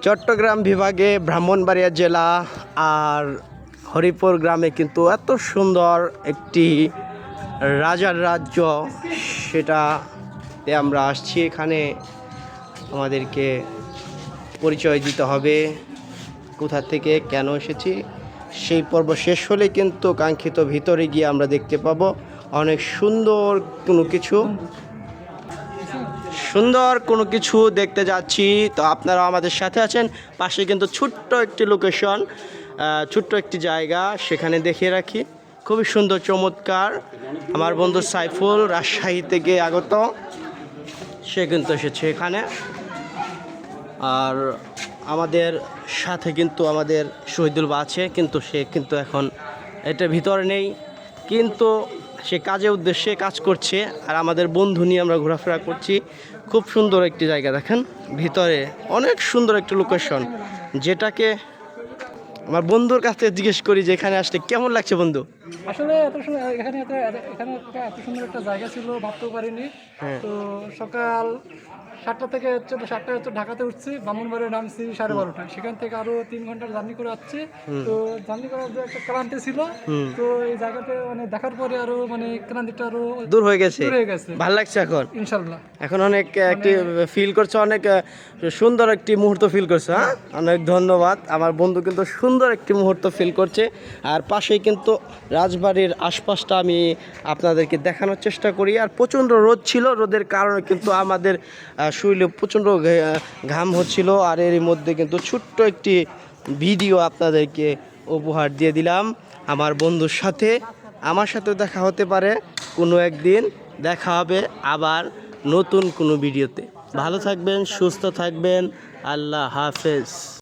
চট্টগ্রাম বিভাগে ব্রাহ্মণবাড়িয়া জেলা আর হরিপুর গ্রামে কিন্তু এত সুন্দর একটি রাজার রাজ্য, সেটাতে আমরা আসছি। এখানে আমাদেরকে পরিচয় দিতে হবে কোথা থেকে কেন এসেছি। সেই পর্ব শেষ হলে কিন্তু কাঙ্ক্ষিত ভিতরে গিয়ে আমরা দেখতে পাবো অনেক সুন্দর কোনো কিছু দেখতে যাচ্ছি। তো আপনারা আমাদের সাথে আছেন। পাশে কিন্তু ছোট্ট একটি লোকেশন, ছোট্ট একটি জায়গা, সেখানে দেখিয়ে রাখি খুবই সুন্দর চমৎকার। আমার বন্ধু সাইফুল রাজশাহী থেকে আগত, সে কিন্তু এসেছে এখানে। আর আমাদের সাথে কিন্তু আমাদের শহীদুল বা আছে, কিন্তু সে কিন্তু এখন এটা ভিতরে নেই, কিন্তু সে কাজের উদ্দেশ্যে কাজ করছে। আর আমাদের বন্ধু নিয়ে আমরা ঘোরাফেরা করছি। খুব সুন্দর একটি জায়গা, দেখেন ভিতরে অনেক সুন্দর একটি লোকেশন, যেটাকে আমার বন্ধুর কাছে জিজ্ঞেস করি যে এখানে আসলে কেমন লাগছে বন্ধু। আসলে এখানে এত সুন্দর একটা জায়গা ছিল ভাবতেও পারিনি। তো সকাল 7টা থেকে 7টায় ঢাকাতে উঠছি, ব্রাহ্মণবাড়িয়া নামছি 12:30টায়। সেখান থেকে আরো 3 ঘন্টার জার্নি করে আসছি। তো জার্নি করার যে একটা ক্লান্তি ছিল, তো এই জায়গাতে মানে দেখার পরে আরো মানে ক্লান্তিটা আরো দূর হয়ে গেছে। ভালো লাগছে এখন ইনশাল্লাহ। এখন অনেক একটি ফিল করছে, অনেক সুন্দর একটি মুহূর্ত ফিল করছে। হ্যাঁ, অনেক ধন্যবাদ। আমার বন্ধু কিন্তু সুন্দর একটি মুহূর্ত ফিল করছে। আর পাশেই কিন্তু রাজবাড়ির আশপাশটা আমি আপনাদেরকে দেখানোর চেষ্টা করি। আর প্রচণ্ড রোদ ছিল, রোদের কারণে কিন্তু আমাদের শরীরে প্রচণ্ড ঘাম হচ্ছিল। আর এর মধ্যে কিন্তু ছোট্ট একটি ভিডিও আপনাদেরকে উপহার দিয়ে দিলাম আমার বন্ধুর সাথে। আমার সাথেও দেখা হতে পারে কোনো একদিন, দেখা হবে আবার নতুন কোনো ভিডিওতে। ভালো থাকবেন, সুস্থ থাকবেন, আল্লাহ হাফেজ।